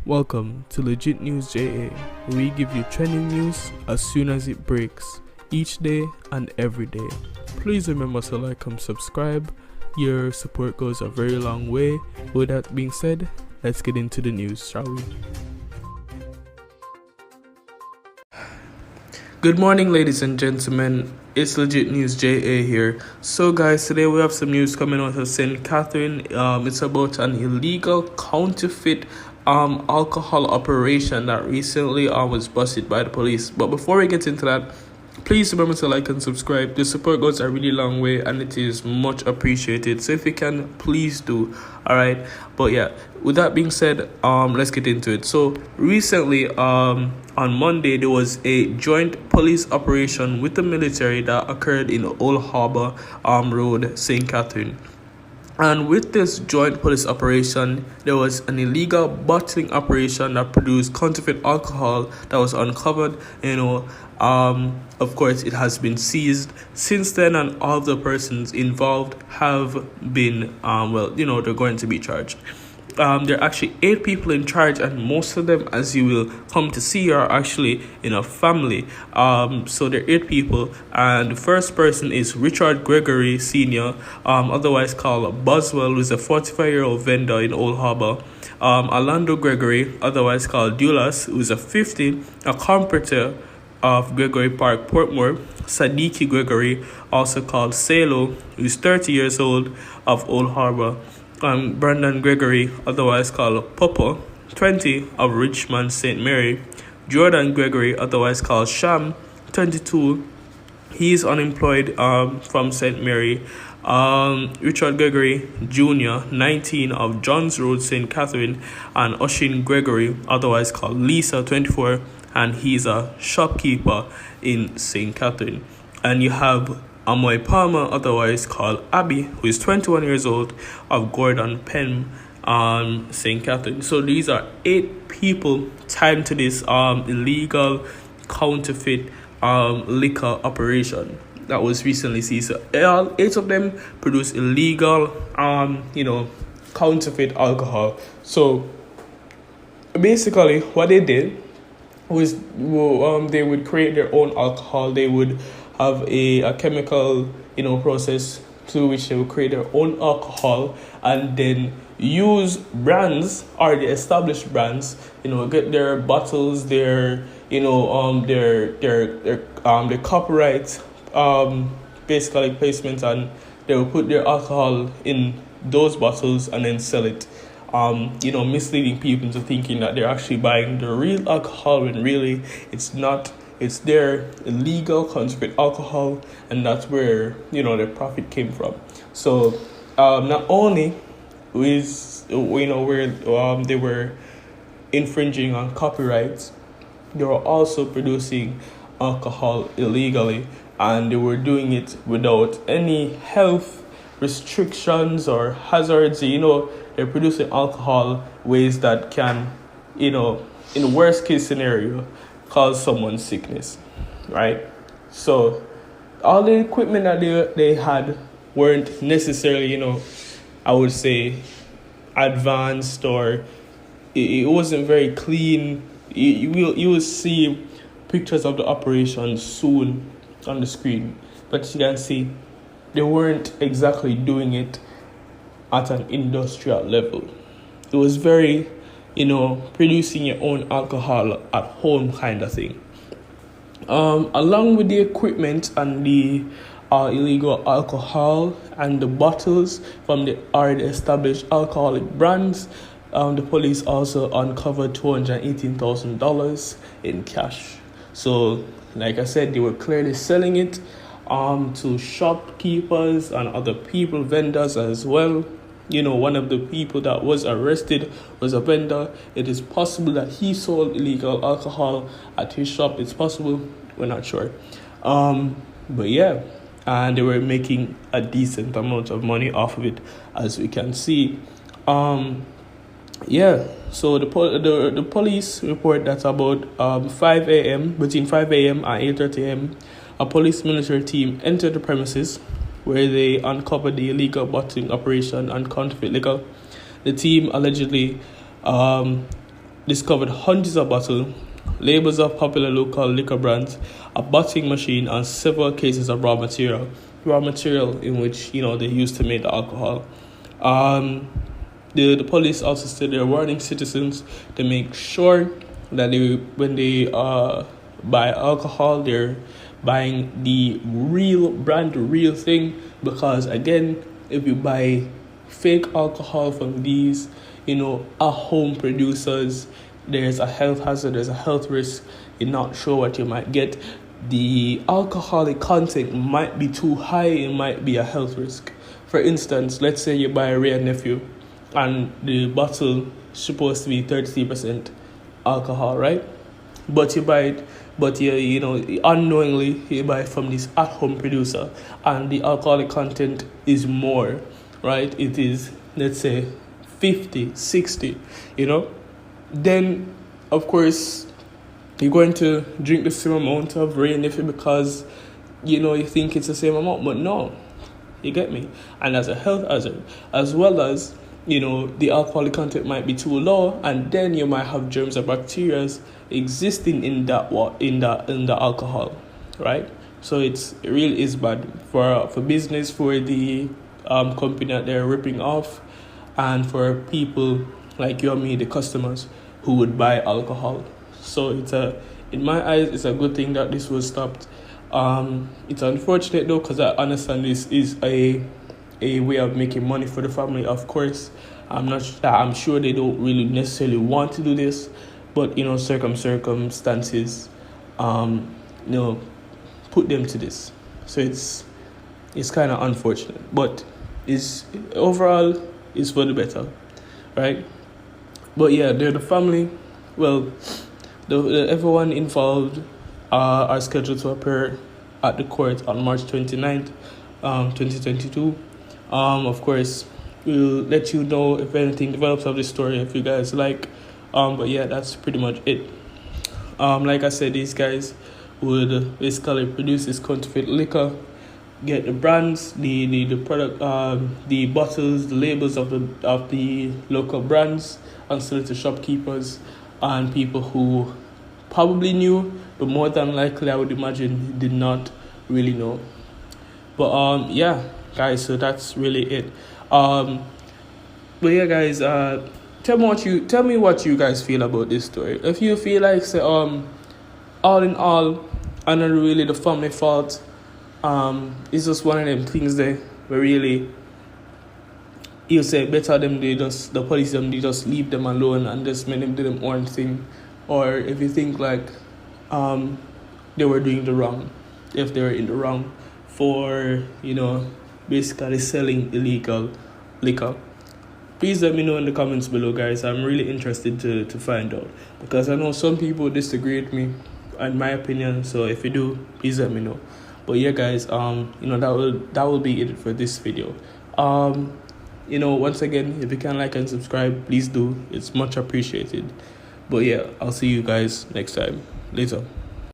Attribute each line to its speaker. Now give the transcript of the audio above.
Speaker 1: Welcome to Legit News JA, where we give you trending news as soon as it breaks, each day and every day. Please remember to like and subscribe. Your support goes a very long way. With that being said, let's get into the news, shall we? Good morning, ladies and gentlemen. It's Legit News JA here. So guys, today we have some news coming out of St. Catherine. It's about an illegal counterfeit alcohol operation that recently was busted by the police. But before we get into that, please remember to like and subscribe. The support goes a really long way and it is much appreciated. So if you can, please do. Alright. But yeah, with that being said, let's get into it. So recently, on Monday, there was a joint police operation with the military that occurred in Old Harbour Road, St. Catherine. And with this joint police operation, there was an illegal bottling operation that produced counterfeit alcohol that was uncovered. Of course, it has been seized since then, and all the persons involved have been, they're going to be charged. There are actually 8 people in charge, and most of them, as you will come to see, are actually in a family. So there are 8 people, and the first person is Richard Gregory Sr., otherwise called Boswell, who is a 45-year-old vendor in Old Harbour. Orlando Gregory, otherwise called Dulas, who is a 50, a competitor of Gregory Park, Portmore. Sadiki Gregory, also called Salo, who is 30 years old, of Old Harbour. Brandon Gregory, otherwise called Popo, 20, of Richmond St. Mary. Jordan Gregory, otherwise called Sham, 22. He is unemployed from St. Mary. Richard Gregory Jr., 19, of Johns Road, St. Catherine. And Oshin Gregory, otherwise called Lisa, 24, and he's a shopkeeper in St. Catherine. And you have Amoy Palmer, otherwise called Abby, who is 21 years old, of Gordon Penn, St. Catherine. So these are 8 people tied to this illegal counterfeit liquor operation that was recently seized. So all 8 of them produce illegal counterfeit alcohol. So basically what they did was they would create their own alcohol. They would have a chemical process through which they would create their own alcohol, and then use brands or the established brands, get their bottles, their copyright basically placement, and they will put their alcohol in those bottles and then sell it, misleading people into thinking that they're actually buying the real alcohol when really it's not. It's their illegal counterfeit alcohol, and that's where their profit came from. So not only where they were infringing on copyrights, they were also producing alcohol illegally, and they were doing it without any health restrictions or hazards. They're producing alcohol ways that can, in the worst case scenario, cause someone sickness, right? So all the equipment that they had weren't necessarily, I would say, advanced, or it wasn't very clean. You will see pictures of the operation soon on the screen, but you can see they weren't exactly doing it at an industrial level. It was very producing your own alcohol at home kind of thing. Along with the equipment and the illegal alcohol and the bottles from the already established alcoholic brands, the police also uncovered $218,000 in cash. So, like I said, they were clearly selling it to shopkeepers and other people, vendors as well. One of the people that was arrested was a vendor. It is possible that he sold illegal alcohol at his shop. It's possible. We're not sure. But yeah, and they were making a decent amount of money off of it, as we can see. So the police report that about 5 a.m., between 5 a.m. and 8:30 a.m., a police military team entered the premises where they uncovered the illegal bottling operation and counterfeit liquor. The team allegedly discovered hundreds of bottles, labels of popular local liquor brands, a bottling machine, and several cases of raw material in which they used to make the alcohol. The police also said they're warning citizens to make sure that when they buy alcohol, they're buying the real brand, the real thing, because again, if you buy fake alcohol from these at-home producers, there's a health hazard, there's a health risk. You're not sure what you might get. The alcoholic content might be too high, it might be a health risk. For instance, let's say you buy a Rare Nephew and the bottle is supposed to be 33% alcohol, right? But you buy it, but unknowingly you buy it from this at-home producer and the alcoholic content is more, right? It is, let's say, 50, 60, then of course you're going to drink the same amount of Rare Nephew because you think it's the same amount, but no, you get me. And as a health hazard, as well as the alcoholic content might be too low, and then you might have germs or bacteria existing in the alcohol, right? So it really is bad for business, for the company that they're ripping off, and for people like you and me, the customers who would buy alcohol. So in my eyes, it's a good thing that this was stopped. It's unfortunate though, because I understand this is a way of making money for the family. Of course, I'm sure they don't really necessarily want to do this, but circumstances put them to this. So it's kind of unfortunate, but overall is for the better, right? But yeah, they're the family. Well, everyone involved are scheduled to appear at the court on March 29th, 2022. Of course, we'll let you know if anything develops of this story, if you guys like. But yeah, that's pretty much it. Like I said, these guys would basically produce this counterfeit liquor, get the brands, the product, the bottles, the labels of the local brands, and sell it to shopkeepers and people who probably knew, but more than likely I would imagine did not really know. But yeah, guys, so that's really it. But yeah, guys, tell me what you guys feel about this story. If you feel like all in all, I know really the family fault. It's just one of them things there where really you say better the police they just leave them alone and just make them do them own thing. Or if you think like they were doing the wrong, if they were in the wrong for basically selling illegal liquor, please let me know in the comments below, guys. I'm really interested to find out, because I know some people disagree with me and my opinion. So if you do, please let me know. But yeah, guys, that will be it for this video. Once again, if you can like and subscribe, please do. It's much appreciated. But yeah, I'll see you guys next time. Later.